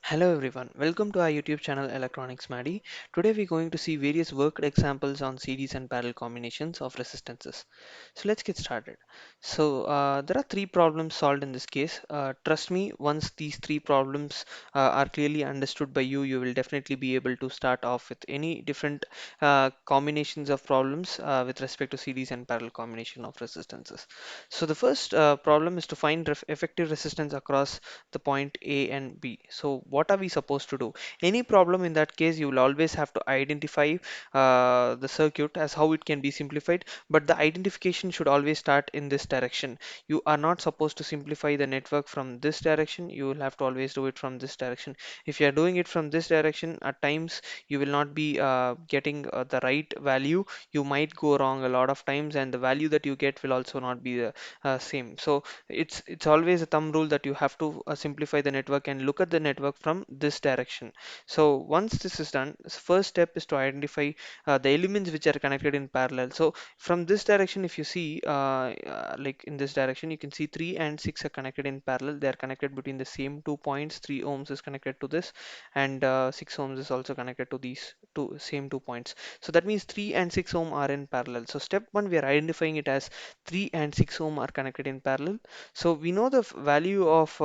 Hello everyone, welcome to our YouTube channel Electronics Maddie. Today we're going to see various worked examples on series and parallel combinations of resistances. So let's get started. There are three problems solved in this case. Trust me, once these three problems are clearly understood by you, you will definitely be able to start off with any different combinations of problems with respect to series and parallel combination of resistances. So the first problem is to find effective resistance across the point A and B. So what are we supposed to do? Any problem in that case, you will always have to identify the circuit as how it can be simplified, but the identification should always start in this direction. You are not supposed to simplify the network from this direction. You will have to always do it from this direction. If you are doing it from this direction, at times you will not be getting the right value. You might go wrong a lot of times, and the value that you get will also not be the same. So it's always a thumb rule that you have to simplify the network and look at the network from this direction. So once this is done, first step is to identify the elements which are connected in parallel. So from this direction, if you see like in this direction, you can see 3 and 6 are connected in parallel. They are connected between the same 2 points. 3 ohms is connected to this, and 6 ohms is also connected to these same 2 points. So that means 3 and 6 ohm are in parallel. So step 1, we are identifying it as 3 and 6 ohm are connected in parallel. So we know the value of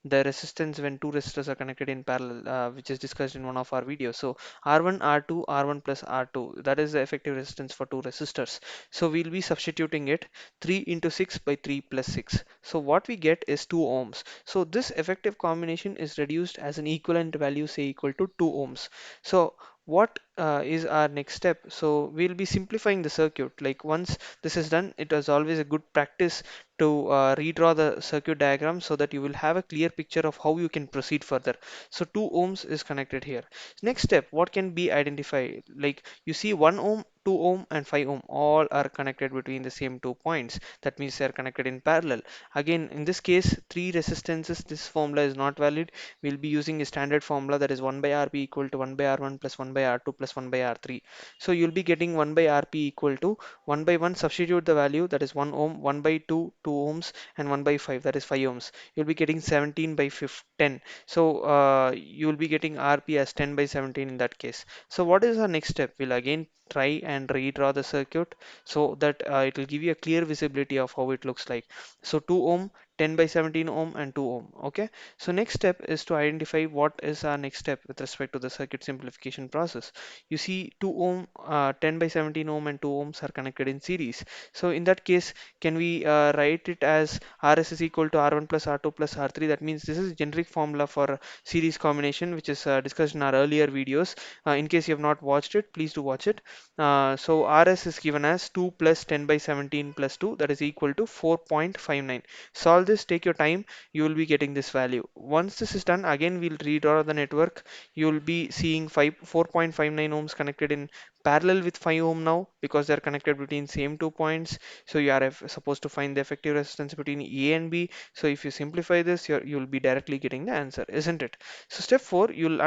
the resistance when two resistors are connected in parallel, which is discussed in one of our videos. So R1, R2, R1 plus R2, that is the effective resistance for two resistors. So we'll be substituting it 3 into 6 by 3 plus 6. So what we get is 2 ohms. So this effective combination is reduced as an equivalent value, say equal to 2 ohms. So what is our next step? So we'll be simplifying the circuit. Like once this is done, it is always a good practice to redraw the circuit diagram so that you will have a clear picture of how you can proceed further. So 2 ohms is connected here. Next step, what can be identified? Like you see 1 ohm, 2 ohm and 5 ohm all are connected between the same 2 points. That means they are connected in parallel. Again, in this case, three resistances, this formula is not valid. We'll be using a standard formula, that is 1 by Rp equal to 1 by R1 plus 1 by R2 plus 1 by R3. So you'll be getting 1 by Rp equal to 1 by 1, substitute the value, that is 1 ohm, 1 by 2, 2 ohms, and 1 by 5, that is 5 ohms. You'll be getting 17 by 10. So you'll be getting Rp as 10 by 17 in that case. So what is our next step? We'll again try and redraw the circuit so that it will give you a clear visibility of how it looks like. So 2 ohm, 10 by 17 ohm and 2 ohm. Okay. So next step is to identify what is our next step with respect to the circuit simplification process. You see 2 ohm, 10 by 17 ohm and 2 ohms are connected in series. So in that case, can we write it as Rs is equal to R1 plus R2 plus R3? That means this is a generic formula for series combination, which is discussed in our earlier videos. In case you have not watched it, please do watch it. So Rs is given as 2 plus 10 by 17 plus 2, that is equal to 4.59. Solve this, take your time, you will be getting this value. Once this is done, again we'll redraw the network. You will be seeing 4.59 ohms connected in parallel with 5 ohm now, because they're connected between same 2 points. So you are supposed to find the effective resistance between A and B. So if you simplify this, you'll be directly getting the answer, isn't it? So step 4, you'll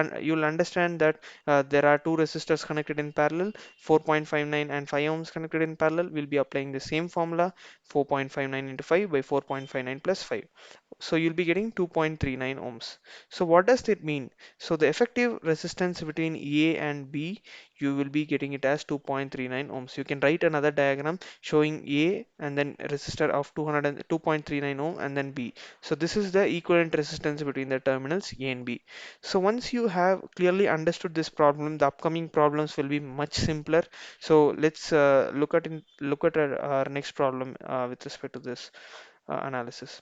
understand that there are two resistors connected in parallel, 4.59 and 5 ohms connected in parallel. We'll be applying the same formula, 4.59 into 5 by 4.59 plus 5. So you'll be getting 2.39 ohms. So what does that mean? So the effective resistance between A and B, you will be getting it as 2.39 ohms. You can write another diagram showing A and then resistor of 202.39 ohm and then B. So this is the equivalent resistance between the terminals A and B. So once you have clearly understood this problem, the upcoming problems will be much simpler. So let's look at our next problem with respect to this analysis.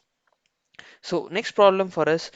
So next problem for us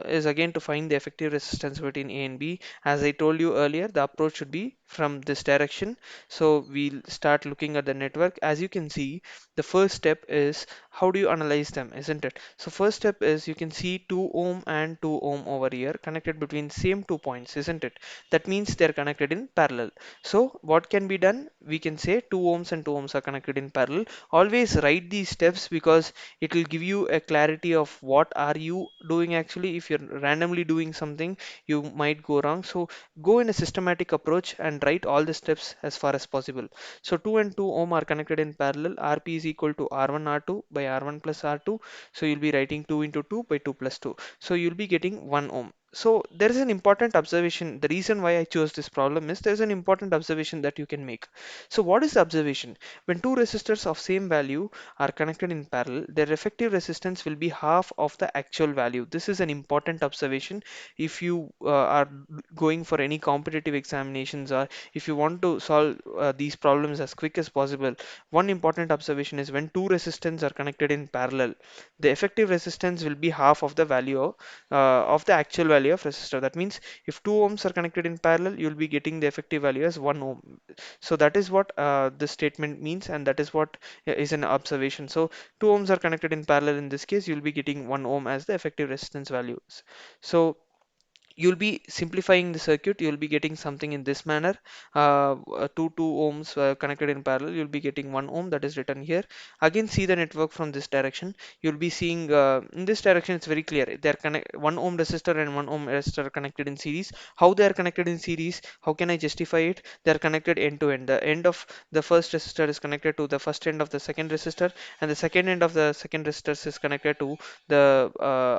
is again to find the effective resistance between A and B. As I told you earlier, the approach should be from this direction. So we'll start looking at the network. As you can see, the first step is how do you analyze them, isn't it? So first step is you can see 2 ohm and 2 ohm over here connected between same 2 points, isn't it? That means they're connected in parallel. So what can be done? We can say 2 ohms and 2 ohms are connected in parallel. Always write these steps because it will give you a clarity of what are you doing actually. If you're randomly doing something, you might go wrong. So go in a systematic approach and write all the steps as far as possible. So 2 and 2 ohm are connected in parallel. Rp is equal to R1 R2 by R1 plus R2. So you'll be writing 2 into 2 by 2 plus 2. So you'll be getting 1 ohm. So there is an important observation. The reason why I chose this problem is there's an important observation that you can make. So what is the observation? When two resistors of same value are connected in parallel, their effective resistance will be half of the actual value. This is an important observation. If you are going for any competitive examinations, or if you want to solve these problems as quick as possible, one important observation is when two resistors are connected in parallel, the effective resistance will be half of the value of the actual value of resistor. That means if 2 ohms are connected in parallel, you'll be getting the effective value as 1 ohm. So that is what this statement means, and that is what is an observation. So 2 ohms are connected in parallel. In this case, you'll be getting 1 ohm as the effective resistance values. So you'll be simplifying the circuit. You'll be getting something in this manner. 2 ohms connected in parallel, you'll be getting 1 ohm, that is written here. Again, see the network from this direction. You'll be seeing in this direction, it's very clear, they're connect 1 ohm resistor and 1 ohm resistor are connected in series. How they are connected in series, how can I justify it? They are connected end to end. The end of the first resistor is connected to the first end of the second resistor, and the second end of the second resistor is connected to the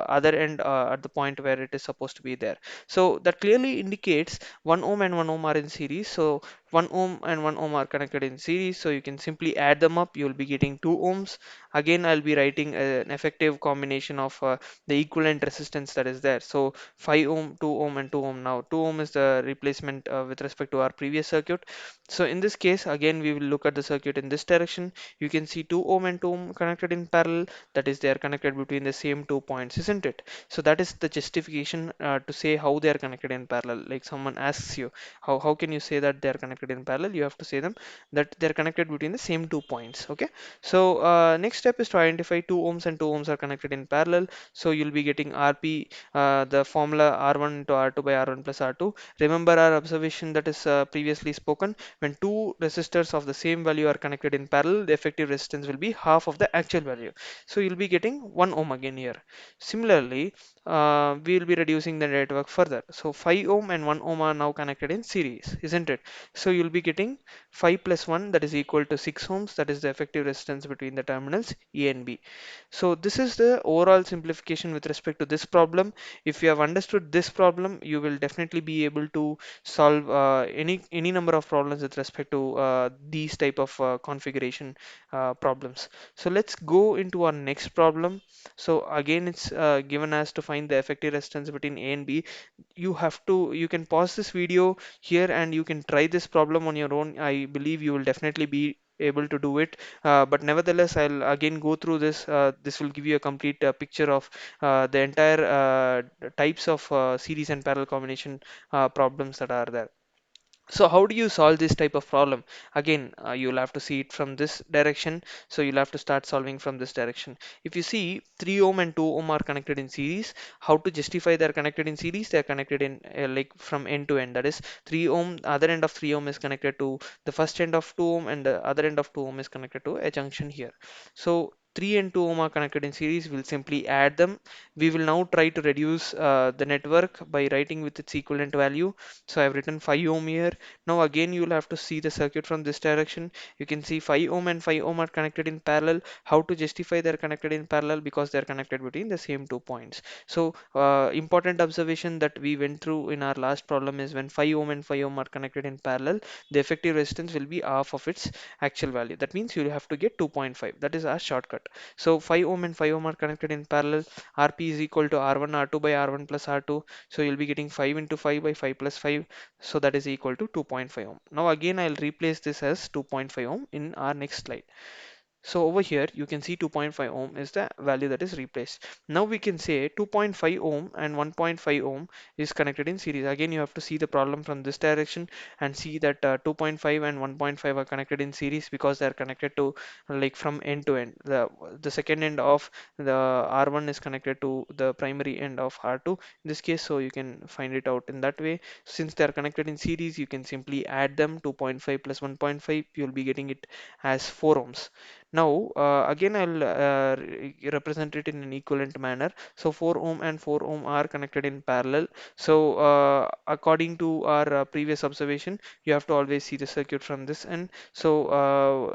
other end at the point where it is supposed to be there. So that clearly indicates 1 ohm and 1 ohm are in series. So 1 ohm and 1 ohm are connected in series. So you can simply add them up. You'll be getting 2 ohms. Again, I'll be writing an effective combination of the equivalent resistance that is there. So 5 ohm, 2 ohm, and 2 ohm. Now 2 ohm is the replacement with respect to our previous circuit. So in this case, again, we will look at the circuit in this direction. You can see 2 ohm and 2 ohm connected in parallel. That is, they are connected between the same 2 points, isn't it? So that is the justification to say how they are connected in parallel. Like someone asks you, how can you say that they are connected in parallel? You have to say them that they're connected between the same 2 points. Okay. So next step is to identify 2 ohms and 2 ohms are connected in parallel. So you'll be getting RP, the formula R1 to R2 by R1 plus R2. Remember our observation that is previously spoken. When two resistors of the same value are connected in parallel, the effective resistance will be half of the actual value. So you'll be getting 1 ohm again here. Similarly, we will be reducing the network further. So 5 ohm and 1 ohm are now connected in series, isn't it? So you'll be getting 5 plus 1, that is equal to 6 ohms. That is the effective resistance between the terminals A and B. So this is the overall simplification with respect to this problem. If you have understood this problem, you will definitely be able to solve any number of problems with respect to these type of configuration problems. So let's go into our next problem. So again, it's given as to find the effective resistance between A and B. You can pause this video here and you can try this problem on your own. I believe you will definitely be able to do it, but nevertheless, I'll again go through this. This will give you a complete picture of the entire types of series and parallel combination problems that are there. So how do you solve this type of problem? Again, you'll have to see it from this direction. So you'll have to start solving from this direction. If you see 3 ohm and 2 ohm are connected in series, how to justify they're connected in series? They're connected in like from end to end. That is 3 ohm, other end of 3 ohm is connected to the first end of 2 ohm, and the other end of 2 ohm is connected to a junction here. So 3 and 2 ohm are connected in series. We'll simply add them. We will now try to reduce the network by writing with its equivalent value. So I've written 5 ohm here. Now again, you will have to see the circuit from this direction. You can see 5 ohm and 5 ohm are connected in parallel. How to justify they're connected in parallel? Because they're connected between the same 2 points. So important observation that we went through in our last problem is when 5 ohm and 5 ohm are connected in parallel, the effective resistance will be half of its actual value. That means you will have to get 2.5. That is our shortcut. So 5 ohm and 5 ohm are connected in parallel. RP is equal to R1 R2 by R1 plus R2. So you'll be getting 5 into 5 by 5 plus 5. So that is equal to 2.5 ohm. Now again, I'll replace this as 2.5 ohm in our next slide. So over here, you can see 2.5 ohm is the value that is replaced. Now we can say 2.5 ohm and 1.5 ohm is connected in series. Again, you have to see the problem from this direction and see that 2.5 and 1.5 are connected in series because they are connected to like from end to end. The second end of the R1 is connected to the primary end of R2 in this case. So you can find it out in that way. Since they are connected in series, you can simply add them. 2.5 plus 1.5, you'll be getting it as 4 ohms. Now, again, I'll represent it in an equivalent manner. So 4 ohm and 4 ohm are connected in parallel. So according to our previous observation, you have to always see the circuit from this end. So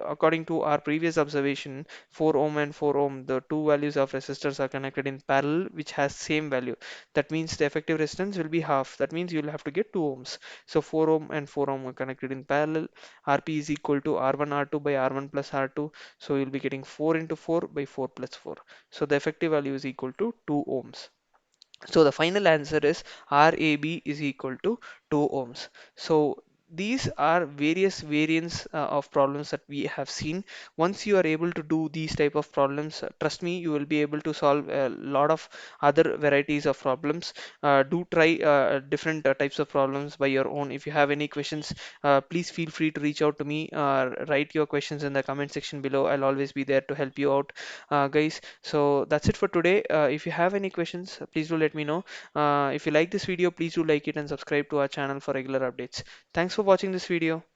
according to our previous observation, 4 ohm and 4 ohm, the two values of resistors are connected in parallel, which has same value. That means the effective resistance will be half. That means you'll have to get 2 ohms. So 4 ohm and 4 ohm are connected in parallel. Rp is equal to R1 R2 by R1 plus R2. So you'll be getting 4 into 4 by 4 plus 4. So the effective value is equal to 2 ohms. So the final answer is RAB is equal to 2 ohms. So these are various variants of problems that we have seen. Once you are able to do these type of problems, trust me, you will be able to solve a lot of other varieties of problems. Do try different types of problems by your own. If you have any questions, please feel free to reach out to me. Write your questions in the comment section below. I'll always be there to help you out, guys. So that's it for today. If you have any questions, please do let me know. If you like this video, please do like it and subscribe to our channel for regular updates. Thanks for watching this video.